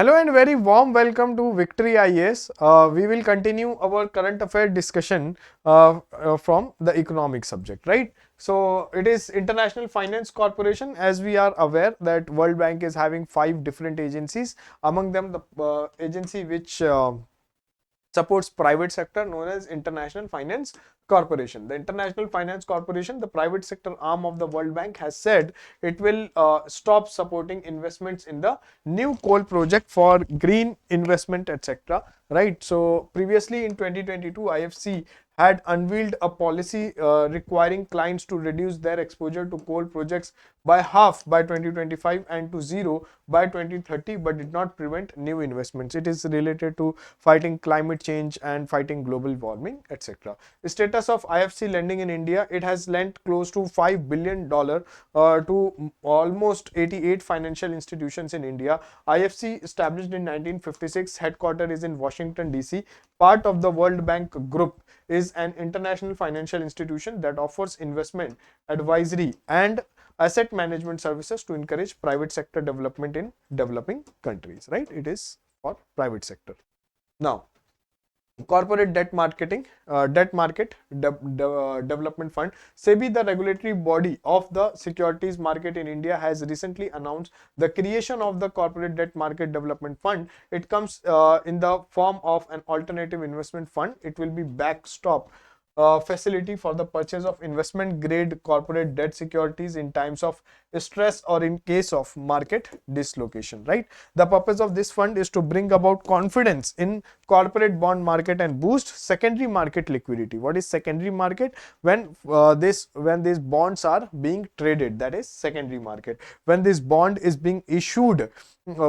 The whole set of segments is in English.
Hello and very warm welcome to Victory IAS. We will continue our current affair discussion from the economic subject, right? So it is International Finance Corporation. As we are aware that World Bank is having 5 different agencies. Among them, the agency which supports private sector known as International Finance Corporation. The International Finance Corporation, the private sector arm of the World Bank, has said it will stop supporting investments in the new coal project for green investment, etc. Right. So previously in 2022, IFC had unveiled a policy requiring clients to reduce their exposure to coal projects by half by 2025 and to zero by 2030, but did not prevent new investments. It is related to fighting climate change and fighting global warming, etc. The status of IFC lending in India: it has lent close to $5 billion to almost 88 financial institutions in India. IFC, established in 1956, headquarters is in Washington DC. Part of the World Bank Group, is an international financial institution that offers investment advisory and asset management services to encourage private sector development in developing countries, right? It is for private sector. Now, corporate debt marketing, development fund. SEBI, the regulatory body of the securities market in India, has recently announced the creation of the corporate debt market development fund. It comes in the form of an alternative investment fund. It will be backstop facility for the purchase of investment grade corporate debt securities in times of stress or in case of market dislocation, right? The purpose of this fund is to bring about confidence in corporate bond market and boost secondary market liquidity. What is secondary market? When these bonds are being traded, that is secondary market. When this bond is being issued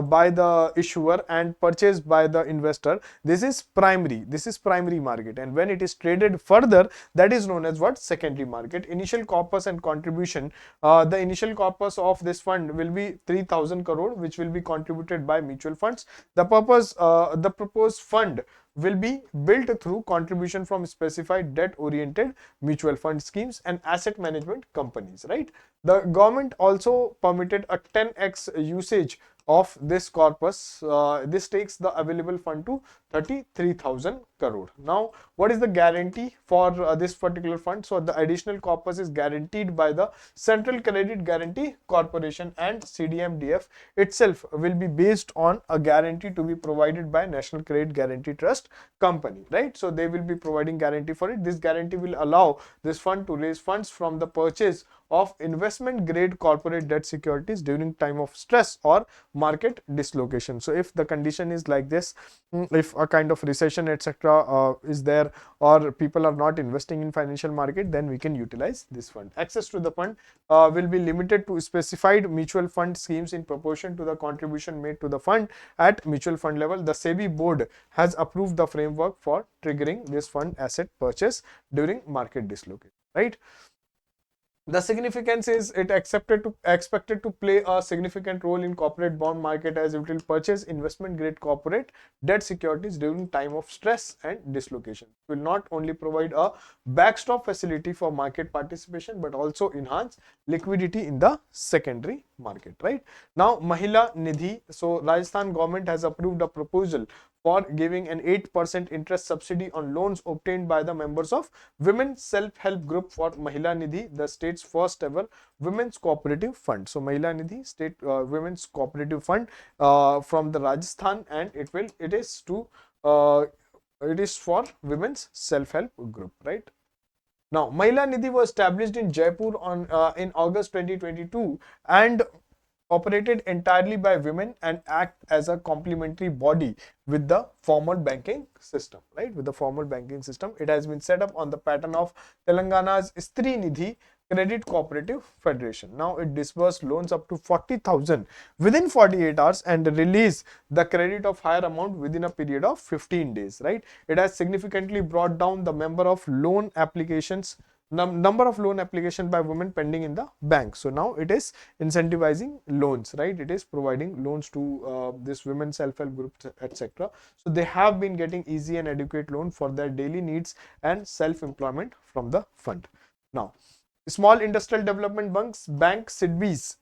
by the issuer and purchased by the investor, this is primary market, and when it is traded further, that is known as what? Secondary market. Initial corpus and contribution: the initial corpus of this fund will be 3,000 crore, which will be contributed by mutual funds. The proposed fund will be built through contribution from specified debt oriented mutual fund schemes and asset management companies, right? The government also permitted a 10x usage of this corpus. This takes the available fund to 33,000 crore. Now, what is the guarantee for this particular fund? So the additional corpus is guaranteed by the Central Credit Guarantee Corporation, and CDMDF itself will be based on a guarantee to be provided by National Credit Guarantee Trust Company, right? So they will be providing guarantee for it. This guarantee will allow this fund to raise funds from the purchase of investment grade corporate debt securities during time of stress or market dislocation. So if the condition is like this, if a kind of recession, etc. Is there, or people are not investing in financial market, then we can utilize this fund. Access to the fund will be limited to specified mutual fund schemes in proportion to the contribution made to the fund at mutual fund level. The SEBI board has approved the framework for triggering this fund asset purchase during market dislocation, right? The significance is it expected to play a significant role in corporate bond market, as it will purchase investment grade corporate debt securities during time of stress and dislocation. It will not only provide a backstop facility for market participation, but also enhance liquidity in the secondary market, right? Now, Mahila Nidhi. So Rajasthan government has approved a proposal for giving an 8% interest subsidy on loans obtained by the members of Women Self-Help Group for Mahila Nidhi, the state's first ever women's cooperative fund. So Mahila Nidhi, state women's cooperative fund from the Rajasthan, and it is for women's self-help group, right? Now, Mahila Nidhi was established in Jaipur in August 2022 and operated entirely by women and act as a complementary body with the formal banking system, right? With the formal banking system, it has been set up on the pattern of Telangana's Stri Nidhi Credit Cooperative Federation. Now it disburses loans up to 40,000 within 48 hours and release the credit of higher amount within a period of 15 days, right? It has significantly brought down the number of loan applications by women pending in the bank. So now it is incentivizing loans, right? It is providing loans to this women self-help groups, etc. So they have been getting easy and adequate loan for their daily needs and self-employment from the fund. Now, Small Industrial Development Bank SIDBI's,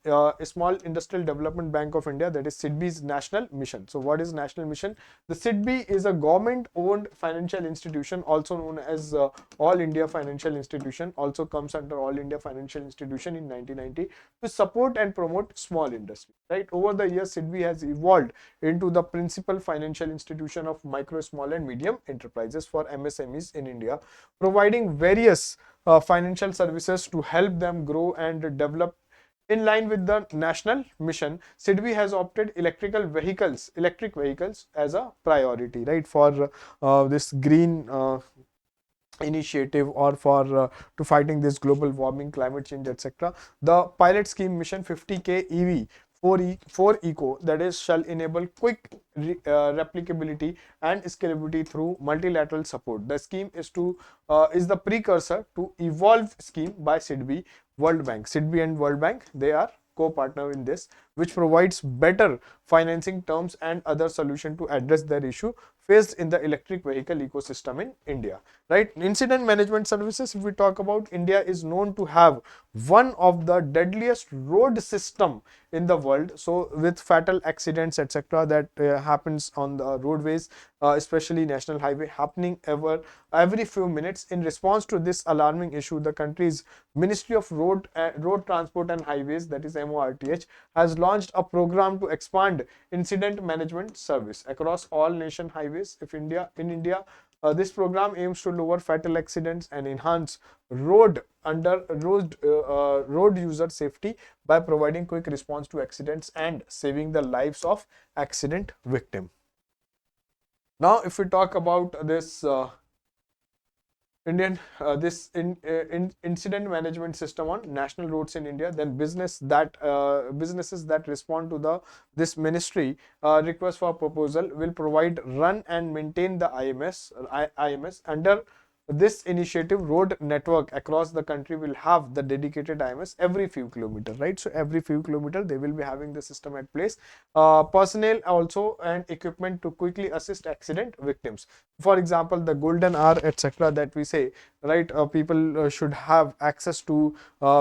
Small Industrial Development Bank of India, that is SIDBI's national mission. So what is national mission? The SIDBI is a government owned financial institution, also known as All India Financial Institution, also comes under All India Financial Institution in 1990, to support and promote small industry. Right, over the years SIDBI has evolved into the principal financial institution of micro, small and medium enterprises for MSMEs in India, providing various financial services to help them grow and develop. In line with the national mission, SIDBI has opted electric vehicles as a priority, right, for this green initiative, or for to fighting this global warming, climate change, etc. The pilot scheme mission 50K EV for eco, that is, shall enable quick replicability and scalability through multilateral support. The scheme is the precursor to evolve scheme by SIDBI, World Bank. SIDBI and World Bank, they are co-partner in this, which provides better financing terms and other solution to address their issue faced in the electric vehicle ecosystem in India. Right, incident management services, if we talk about, India is known to have one of the deadliest road system in the world, so with fatal accidents, etc., that happens on the roadways, especially national highway, happening every few minutes. In response to this alarming issue, the country's Ministry of Road Transport and Highways, that is MORTH, has launched a program to expand incident management service across all nation highways. In India, this program aims to lower fatal accidents and enhance road user safety by providing quick response to accidents and saving the lives of accident victim. Now, if we talk about this incident management system on national roads in India, then businesses that respond to this ministry request for proposal will provide, run and maintain the IMS. Under this initiative, road network across the country will have the dedicated IMS every few kilometers, right? So every few kilometers they will be having the system at place, personnel also and equipment to quickly assist accident victims. For example, the golden hour, etc., that we say, right, people should have access to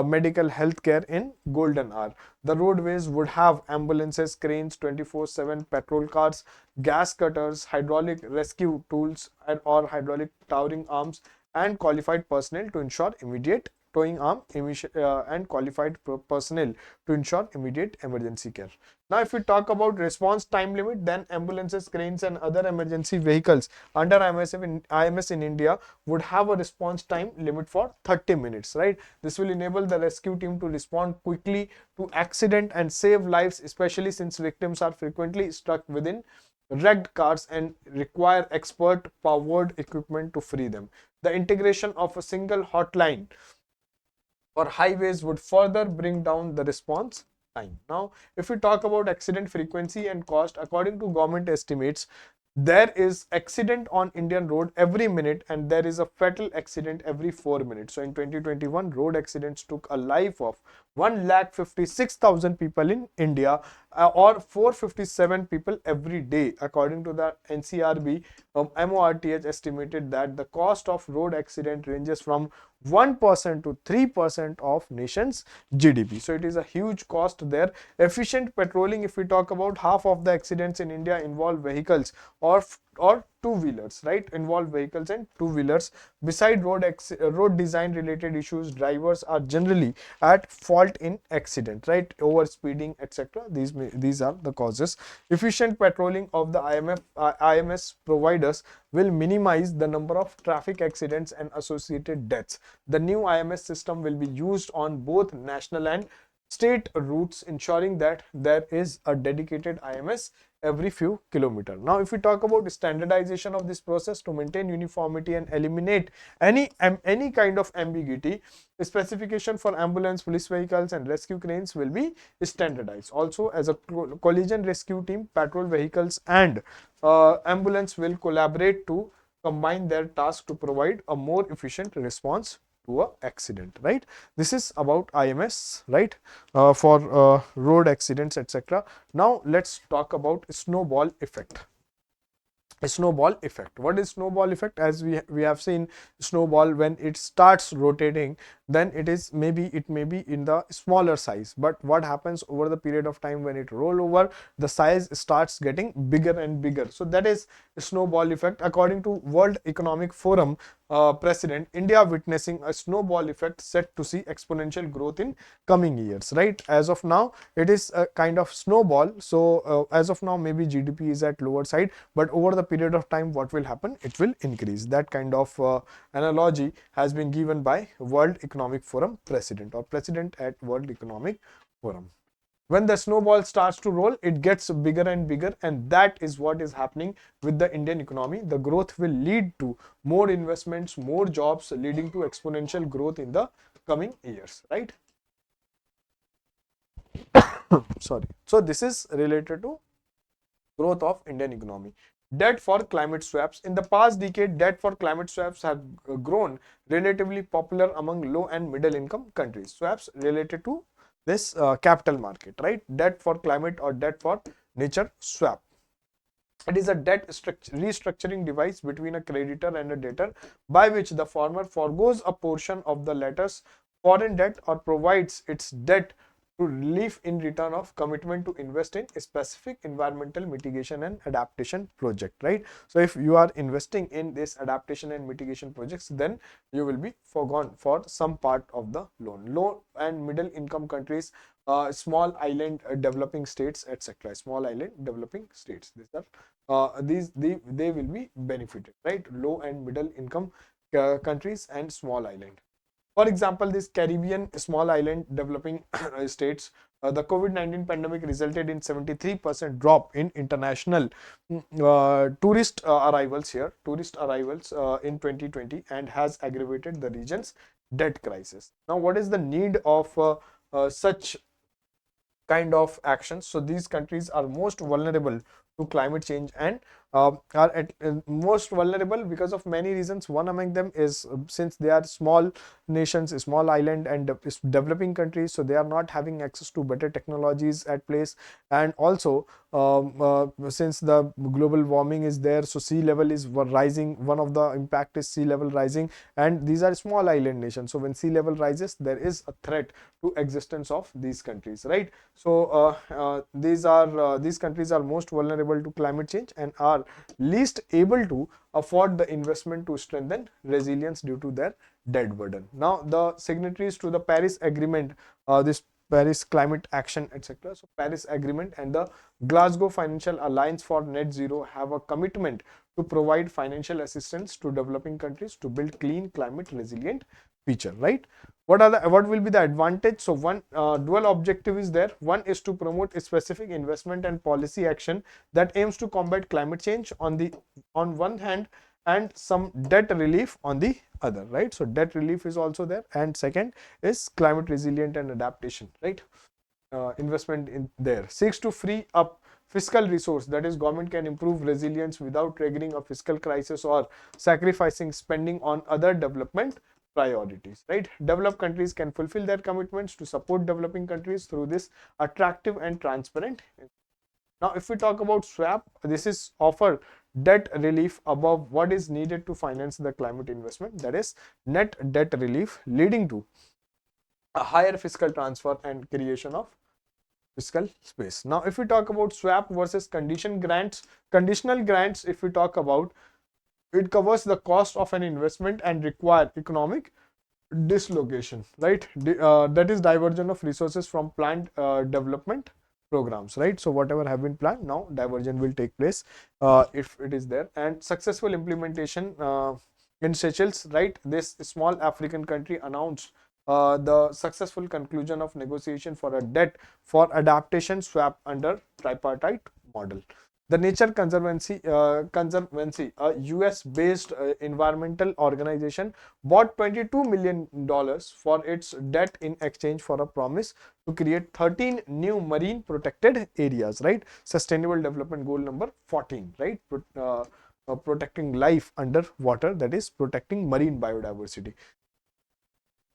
medical health care in golden hour. The roadways would have ambulances, cranes, 24/7 patrol cars, gas cutters, hydraulic rescue tools, or hydraulic towing arms, and qualified personnel to ensure immediate towing arm and qualified personnel to ensure immediate emergency care. Now, if we talk about response time limit, then ambulances, cranes and other emergency vehicles under IMS in India would have a response time limit for 30 minutes, right? This will enable the rescue team to respond quickly to accident and save lives, especially since victims are frequently stuck within wrecked cars and require expert powered equipment to free them. The integration of a single hotline or highways would further bring down the response time. Now, if we talk about accident frequency and cost, according to government estimates, there is accident on Indian road every minute and there is a fatal accident every 4 minutes. So in 2021, road accidents took a life of 1,56,000 people in India, or 457 people every day. According to the NCRB, MORTH estimated that the cost of road accident ranges from 1% to 3% of nation's GDP. So it is a huge cost there. Efficient patrolling, if we talk about, half of the accidents in India involve vehicles or two-wheelers, right? Involve vehicles and two-wheelers. Beside road design related issues, drivers are generally at fault in accident, right? Overspeeding, etc. These are the causes. Efficient patrolling of the IMS providers will minimize the number of traffic accidents and associated deaths. The new IMS system will be used on both national and state routes, ensuring that there is a dedicated IMS every few kilometers. Now, if we talk about standardization of this process to maintain uniformity and eliminate any kind of ambiguity, the specification for ambulance, police vehicles and rescue cranes will be standardized. Also, as a collision rescue team, patrol vehicles and ambulance will collaborate to combine their tasks to provide a more efficient response to a accident, right? This is about IMS, right, for road accidents, etc. Now let's talk about snowball effect. a snowball effect. What is snowball effect? As we have seen, snowball, when it starts rotating, then it may be in the smaller size, but what happens over the period of time, when it roll over, the size starts getting bigger and bigger. So that is snowball effect. According to World Economic Forum president, India witnessing a snowball effect, set to see exponential growth in coming years, right? As of now, it is a kind of snowball. So as of now, maybe GDP is at lower side, but over the period of time, what will happen? It will increase. That kind of analogy has been given by World Economic Forum president, or president at World Economic Forum. When the snowball starts to roll, it gets bigger and bigger, and that is what is happening with the Indian economy. The growth will lead to more investments, more jobs, leading to exponential growth in the coming years, right? Sorry. So this is related to growth of Indian economy. Debt for climate swaps. In the past decade, debt for climate swaps have grown relatively popular among low and middle income countries. Swaps related to this capital market, right? Debt for climate or debt for nature swap. It is a debt restructuring device between a creditor and a debtor, by which the former forgoes a portion of the latter's foreign debt or provides its debt to relief in return of commitment to invest in a specific environmental mitigation and adaptation project, right? So if you are investing in this adaptation and mitigation projects, then you will be forgone for some part of the loan. Low and middle income countries, small island developing states, etc. Small island developing states, these are they will be benefited, right? Low and middle income countries and small island. For example, this Caribbean small island developing states, the COVID-19 pandemic resulted in 73% drop in international tourist arrivals here, in 2020, and has aggravated the region's debt crisis. Now, what is the need of such kind of actions? So these countries are most vulnerable to climate change, and are most vulnerable because of many reasons. One among them is, since they are small nations, small island and developing countries, so they are not having access to better technologies at place. And also, since the global warming is there, so sea level is rising. One of the impact is sea level rising, and these are small island nations. So when sea level rises, there is a threat to existence of these countries, right? So these countries are most vulnerable to climate change and are least able to afford the investment to strengthen resilience due to their debt burden. Now, the signatories to the Paris Agreement, this Paris Climate Action, etc. So Paris Agreement and the Glasgow Financial Alliance for Net Zero have a commitment to provide financial assistance to developing countries to build clean, climate resilient future, right? What will be the advantage? So one dual objective is there. One is to promote a specific investment and policy action that aims to combat climate change on one hand, and some debt relief on the other, right? So debt relief is also there, and second is climate resilient and adaptation, right? Investment in there seeks to free up fiscal resource, that is, government can improve resilience without triggering a fiscal crisis or sacrificing spending on other development priorities, right? Developed countries can fulfill their commitments to support developing countries through this attractive and transparent. Now, if we talk about swap, this is offer debt relief above what is needed to finance the climate investment, that is net debt relief, leading to a higher fiscal transfer and creation of fiscal space. Now, if we talk about swap versus conditional grants, if we talk about, it covers the cost of an investment and require economic dislocation, right? That is diversion of resources from planned development programs, right? So whatever have been planned, now diversion will take place if it is there. And successful implementation in Seychelles, right? This small African country announced the successful conclusion of negotiation for a debt for adaptation swap under tripartite model. The Nature Conservancy, a US-based environmental organization, bought $22 million for its debt in exchange for a promise to create 13 new marine protected areas, right? Sustainable Development Goal number 14, right? Protecting life under water, that is protecting marine biodiversity.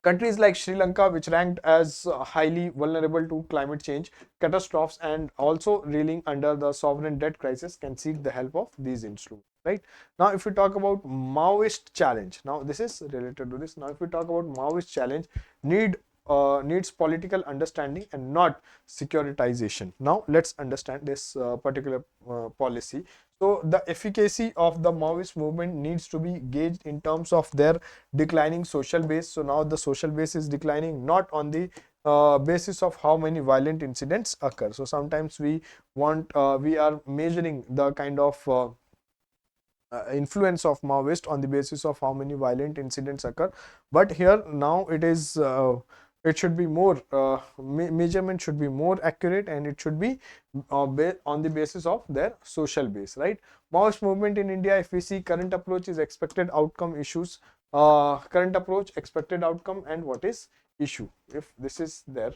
Countries like Sri Lanka, which ranked as highly vulnerable to climate change catastrophes and also reeling under the sovereign debt crisis, can seek the help of these instruments. Right now, if we talk about Maoist challenge, now this is related to this. Now, if we talk about Maoist challenge, needs political understanding and not securitization. Now, let's understand this particular policy. So, the efficacy of the Maoist movement needs to be gauged in terms of their declining social base. So now the social base is declining not on the basis of how many violent incidents occur. So sometimes we are measuring the kind of influence of Maoist on the basis of how many violent incidents occur, but here now it should be more measurement should be more accurate, and it should be on the basis of their social base, right? Maoist movement in India, if we see current approach is expected outcome issues, current approach, expected outcome, and what is issue, if this is there.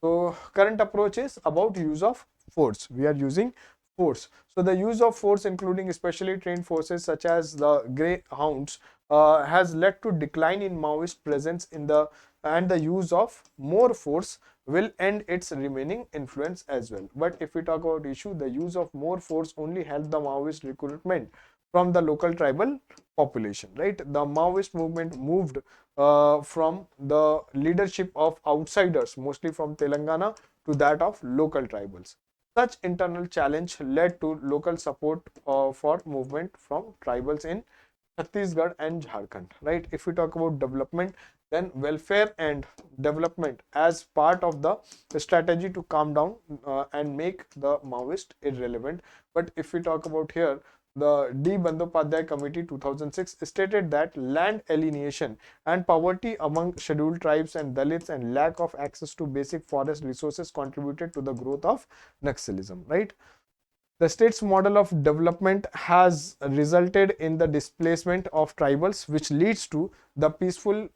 So current approach is about use of force. We are using force. So the use of force, including specially trained forces such as the greyhounds, has led to decline in Maoist presence in the, and the use of more force will end its remaining influence as well. But if we talk about issue, the use of more force only helped the Maoist recruitment from the local tribal population, right? The Maoist movement moved from the leadership of outsiders, mostly from Telangana, to that of local tribals. Such internal challenge led to local support for movement from tribals in Chhattisgarh and Jharkhand, right? If we talk about development, then welfare and development as part of the strategy to calm down and make the Maoist irrelevant. But if we talk about here, the D. Bandyopadhyay Committee 2006 stated that land alienation and poverty among scheduled tribes and Dalits and lack of access to basic forest resources contributed to the growth of Naxalism, right? The state's model of development has resulted in the displacement of tribals, which leads to the peaceful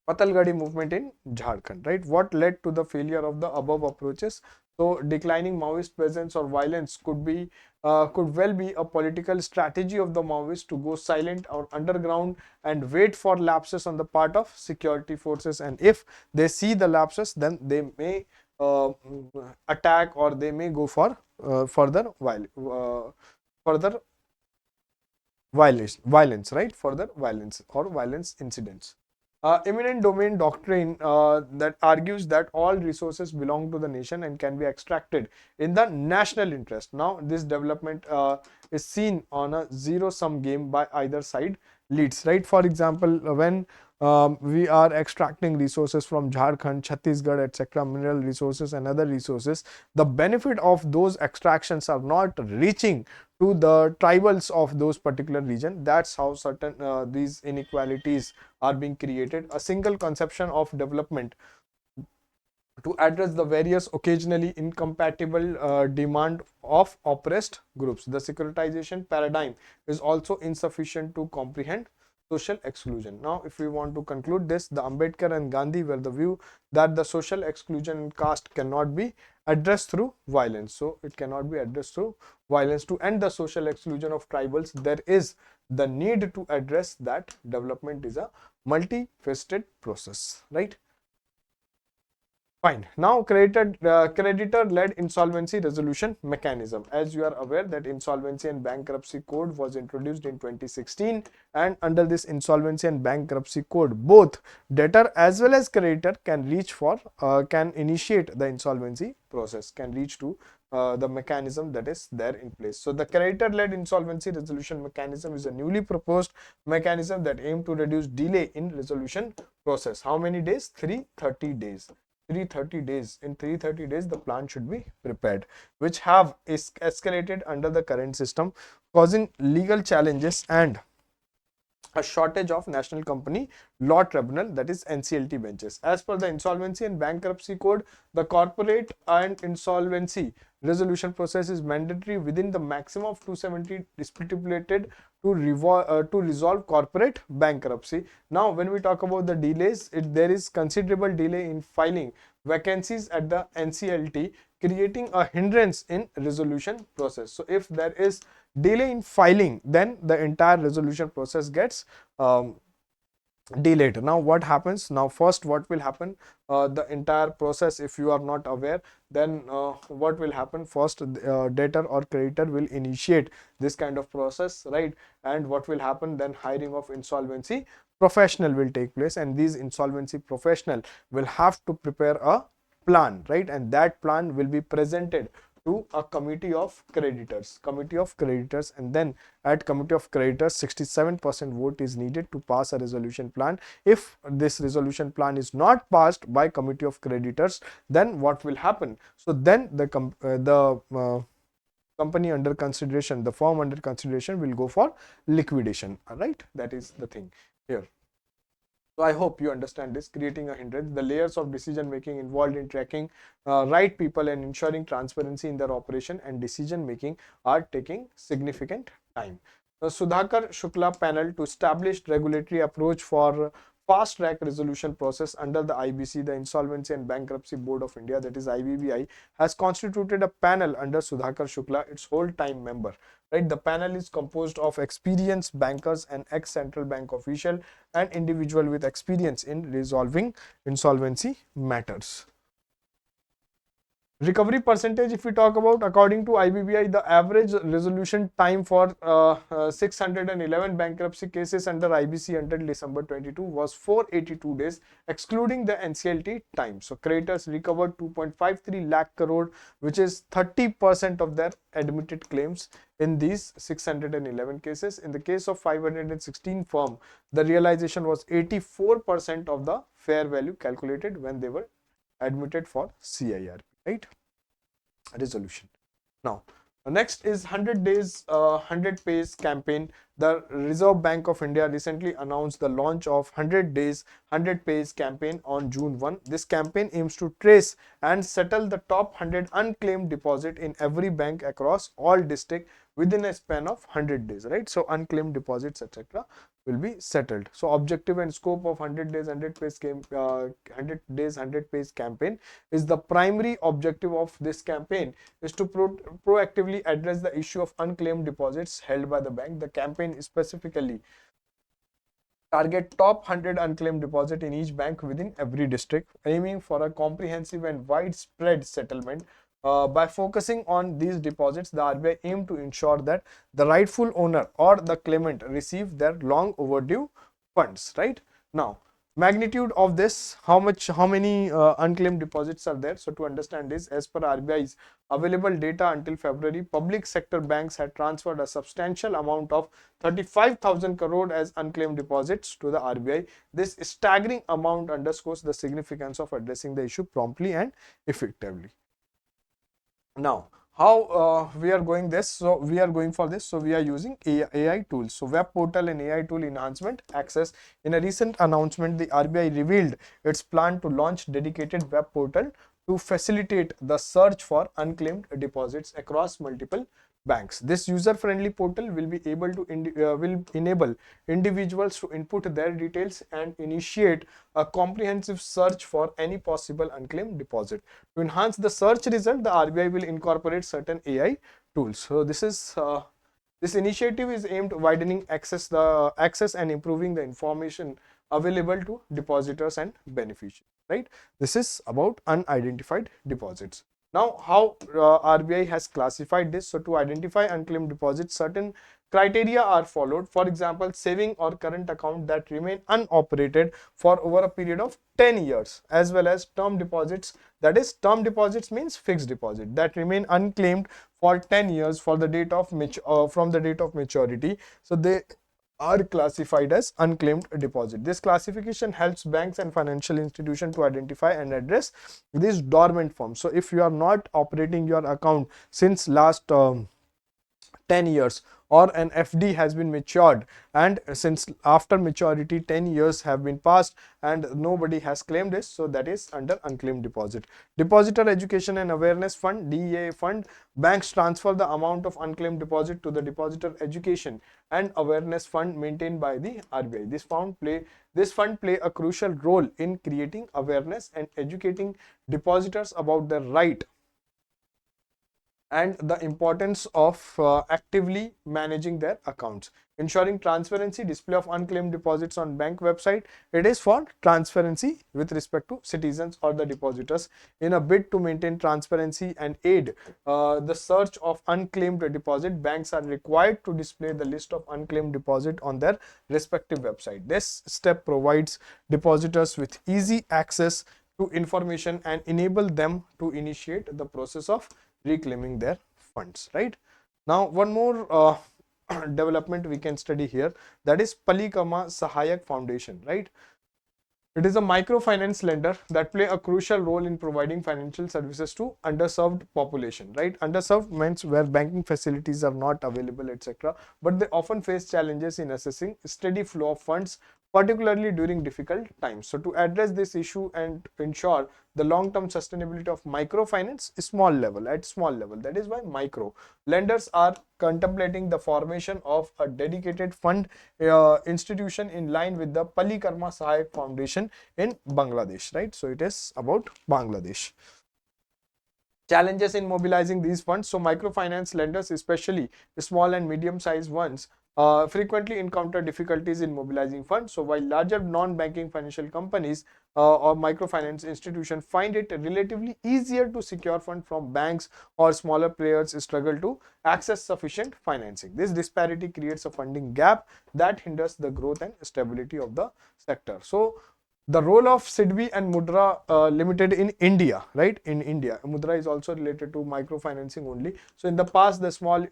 Patalgadi movement in Jharkhand, right? What led to the failure of the above approaches? So declining Maoist presence or violence could well be a political strategy of the Maoists to go silent or underground and wait for lapses on the part of security forces. And if they see the lapses, then they may uh, attack, or they may go for further violence, right? Further violence or violence incidents. Eminent domain doctrine that argues that all resources belong to the nation and can be extracted in the national interest. Now, this development is seen on a zero-sum game by either side leads, right? For example, when we are extracting resources from Jharkhand, Chhattisgarh, etc., mineral resources and other resources, the benefit of those extractions are not reaching to the tribals of those particular region. That's how certain these inequalities are being created. A single conception of development to address the various occasionally incompatible demand of oppressed groups. The securitization paradigm is also insufficient to comprehend social exclusion. Now, if we want to conclude this, the Ambedkar and Gandhi were the view that the social exclusion in caste cannot be addressed through violence. So, it cannot be addressed through violence. To end the social exclusion of tribals, there is the need to address that development is a multifaceted process, right? Fine. Now, creditor-led insolvency resolution mechanism. As you are aware that Insolvency and Bankruptcy Code was introduced in 2016, and under this Insolvency and Bankruptcy Code, both debtor as well as creditor can can initiate the insolvency process, can reach to the mechanism that is there in place. So, the creditor-led insolvency resolution mechanism is a newly proposed mechanism that aims to reduce delay in resolution process. How many days? 330 days. 330 days. In 330 days, the plan should be prepared, which have escalated under the current system, causing legal challenges and a shortage of national company law tribunal, that is NCLT benches. As per the Insolvency and Bankruptcy Code, the corporate and insolvency resolution process is mandatory within the maximum of 270 stipulated to resolve corporate bankruptcy. Now, when we talk about the delays, there is considerable delay in filing vacancies at the NCLT, creating a hindrance in resolution process. So, if there is delay in filing, then the entire resolution process gets delayed. Now what happens? Now first what will happen, the entire process, if you are not aware, then what will happen? First, debtor or creditor will initiate this kind of process, right? And what will happen then? Hiring of insolvency professional will take place, and these insolvency professional will have to prepare a plan, right? And that plan will be presented to a committee of creditors, and then at committee of creditors 67% vote is needed to pass a resolution plan. If this resolution plan is not passed by committee of creditors, then what will happen? So then the company under consideration, the firm under consideration will go for liquidation, right? That is the thing here. So I hope you understand this. Creating a hindrance, the layers of decision making involved in tracking right people and ensuring transparency in their operation and decision making are taking significant time. The Sudhakar Shukla panel to establish regulatory approach for fast track resolution process under the IBC, the Insolvency and Bankruptcy Board of India, that is IBBI, has constituted a panel under Sudhakar Shukla, its whole time member. Right, the panel is composed of experienced bankers and ex-central bank official and individual with experience in resolving insolvency matters. Recovery percentage, if we talk about, according to IBBI, the average resolution time for 611 bankruptcy cases under IBC until December 22 was 482 days, excluding the NCLT time. So creditors recovered 2.53 lakh crore, which is 30% of their admitted claims in these 611 cases. In the case of 516 firm, the realization was 84% of the fair value calculated when they were admitted for CIR, right? Resolution. Now, next is 100 days 100 pays campaign. The Reserve Bank of India recently announced the launch of 100 days 100 pays campaign on June 1. This campaign aims to trace and settle the top 100 unclaimed deposit in every bank across all districts within a span of 100 days, right? So unclaimed deposits, etc., will be settled. So objective and scope of 100 days 100 pays 100 days 100 pays campaign is, the primary objective of this campaign is to proactively address the issue of unclaimed deposits held by the bank. The campaign specifically target top 100 unclaimed deposit in each bank within every district, aiming for a comprehensive and widespread settlement. By focusing on these deposits, the RBI aim to ensure that the rightful owner or the claimant receive their long overdue funds, right? Now, magnitude of this, how many unclaimed deposits are there? So to understand this, as per RBI's available data until February, public sector banks had transferred a substantial amount of 35,000 crore as unclaimed deposits to the RBI. This staggering amount underscores the significance of addressing the issue promptly and effectively. Now, how we are going this? So we are going for this. So we are using AI tools. So web portal and AI tool enhancement access. In a recent announcement, the RBI revealed its plan to launch dedicated web portal to facilitate the search for unclaimed deposits across multiple banks. This user-friendly portal will be able to will enable individuals to input their details and initiate a comprehensive search for any possible unclaimed deposit. To enhance the search result, the RBI will incorporate certain AI tools. So this initiative is aimed at widening access and improving the information available to depositors and beneficiaries, right? This is about unidentified deposits. Now, how RBI has classified this? So to identify unclaimed deposits, certain criteria are followed. For example, saving or current account that remain unoperated for over a period of 10 years, as well as term deposits, that is, term deposits means fixed deposit, that remain unclaimed for 10 years for the date of from the date of maturity. So they are classified as unclaimed deposit. This classification helps banks and financial institutions to identify and address these dormant forms. So if you are not operating your account since last 10 years, or an FD has been matured and since after maturity 10 years have been passed and nobody has claimed this, so that is under unclaimed deposit. Depositor Education and Awareness Fund, DEA fund, banks transfer the amount of unclaimed deposit to the Depositor Education and Awareness Fund maintained by the RBI. This fund play a crucial role in creating awareness and educating depositors about their right and the importance of actively managing their accounts. Ensuring transparency, display of unclaimed deposits on bank website. It is for transparency with respect to citizens or the depositors. In a bid to maintain transparency and aid the search of unclaimed deposit, banks are required to display the list of unclaimed deposit on their respective website. This step provides depositors with easy access to information and enable them to initiate the process of reclaiming their funds, right? Now one more development we can study here, that is Palikama Sahayak Foundation, right? It is a microfinance lender that play a crucial role in providing financial services to underserved population, right? Underserved means where banking facilities are not available, etc. But they often face challenges in assessing steady flow of funds, particularly during difficult times. So to address this issue and ensure the long-term sustainability of microfinance, small level, that is why micro lenders are contemplating the formation of a dedicated fund institution in line with the Palikarma Sahayak Foundation in Bangladesh, right? So it is about Bangladesh. Challenges in mobilizing these funds. So microfinance lenders, especially small and medium sized ones, frequently encounter difficulties in mobilizing funds. So while larger non-banking financial companies or microfinance institutions find it relatively easier to secure funds from banks, or smaller players struggle to access sufficient financing. This disparity creates a funding gap that hinders the growth and stability of the sector. So the role of SIDBI and Mudra Limited in India, right? In India, Mudra is also related to microfinancing only. So in the past, the Small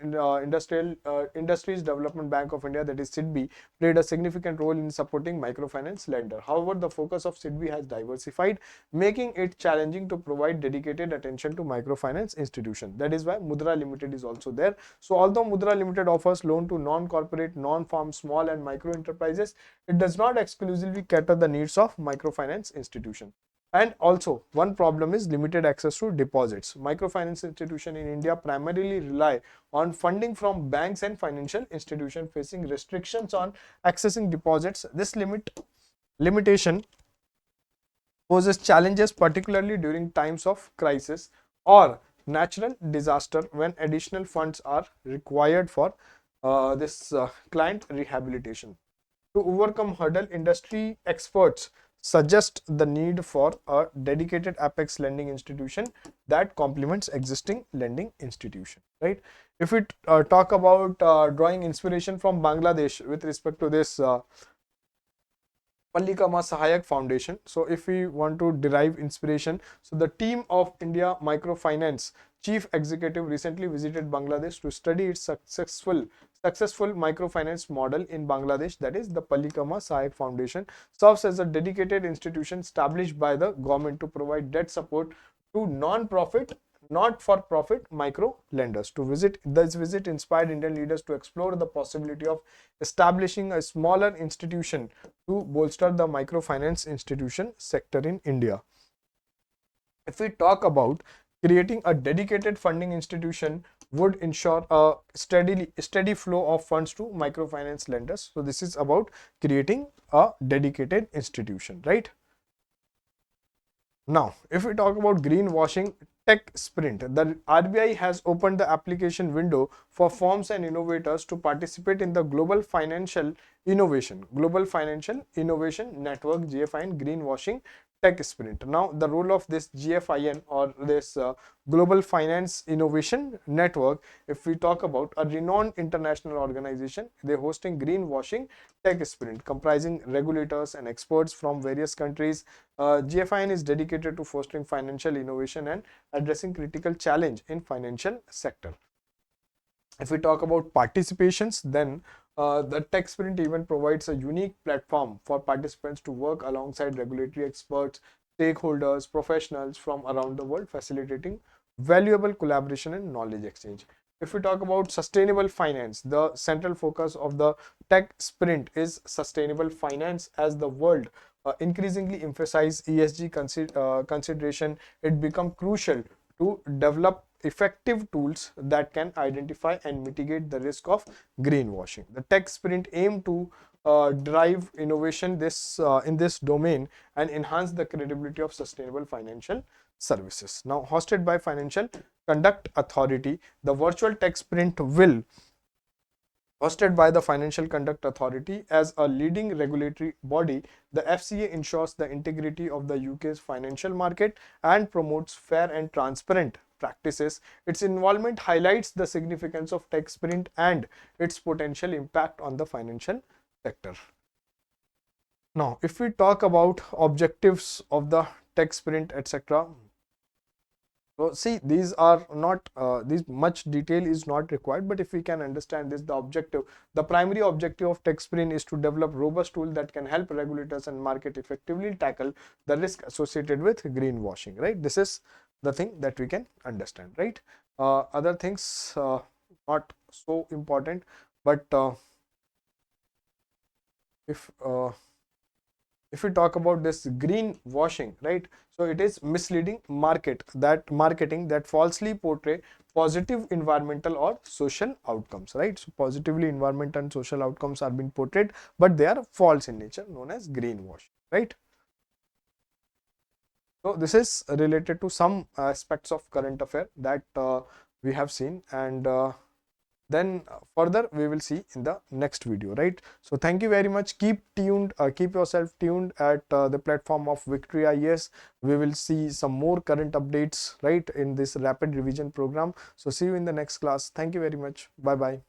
Industries Development Bank of India, that is SIDBI, played a significant role in supporting microfinance lender. However, the focus of SIDBI has diversified, making it challenging to provide dedicated attention to microfinance institution. That is why Mudra Limited is also there. So although Mudra Limited offers loan to non-corporate, non-farm, small and micro enterprises, it does not exclusively cater the needs of microfinance institution. And also one problem is limited access to deposits. Microfinance institution in India primarily rely on funding from banks and financial institutions, facing restrictions on accessing deposits. This limitation poses challenges particularly during times of crisis or natural disaster, when additional funds are required for this client rehabilitation. To overcome hurdle, industry experts suggest the need for a dedicated apex lending institution that complements existing lending institution, right? If we talk about drawing inspiration from Bangladesh with respect to this Pallikama Sahayak Foundation. So if we want to derive inspiration, so the team of India Microfinance Chief Executive recently visited Bangladesh to study its successful microfinance model in Bangladesh. That is, the Pallikama Sahayak Foundation serves as a dedicated institution established by the government to provide debt support to non-profit, not-for-profit micro lenders. This visit inspired Indian leaders to explore the possibility of establishing a smaller institution to bolster the microfinance institution sector in India. If we talk about creating a dedicated funding institution, would ensure a steady flow of funds to microfinance lenders. So this is about creating a dedicated institution, right? Now, if we talk about greenwashing tech sprint, the RBI has opened the application window for firms and innovators to participate in the Global Financial Innovation Network (GFIN) greenwashing tech sprint. Now, the role of this GFIN, or this Global Finance Innovation Network, if we talk about a renowned international organization, they're hosting greenwashing tech sprint comprising regulators and experts from various countries. GFIN is dedicated to fostering financial innovation and addressing critical challenge in financial sector. If we talk about participations, then the tech sprint event provides a unique platform for participants to work alongside regulatory experts, stakeholders, professionals from around the world, facilitating valuable collaboration and knowledge exchange. If we talk about sustainable finance, the central focus of the tech sprint is sustainable finance. As the world increasingly emphasize ESG consideration, it become crucial to develop effective tools that can identify and mitigate the risk of greenwashing. The tech sprint aim to drive innovation in this domain and enhance the credibility of sustainable financial services. Now, hosted by Financial Conduct Authority, the virtual tech sprint will hosted by the Financial Conduct Authority as a leading regulatory body. The FCA ensures the integrity of the UK's financial market and promotes fair and transparent practices. Its involvement highlights the significance of tech sprint and its potential impact on the financial sector. Now, if we talk about objectives of the tech sprint, etc. So see, these are not these much detail is not required, but if we can understand this, the primary objective of tech sprint is to develop robust tool that can help regulators and market effectively tackle the risk associated with greenwashing. Right, this is the thing that we can understand. Right, other things not so important, but if if we talk about this greenwashing, right, so it is misleading marketing that falsely portray positive environmental or social outcomes, right? So positively environmental and social outcomes are being portrayed, but they are false in nature, known as greenwashing, right? So this is related to some aspects of current affair that we have seen, and then further we will see in the next video, right? So thank you very much. Keep tuned, keep yourself tuned at the platform of Victory IAS. We will see some more current updates, right, in this rapid revision program. So see you in the next class. Thank you very much. Bye bye.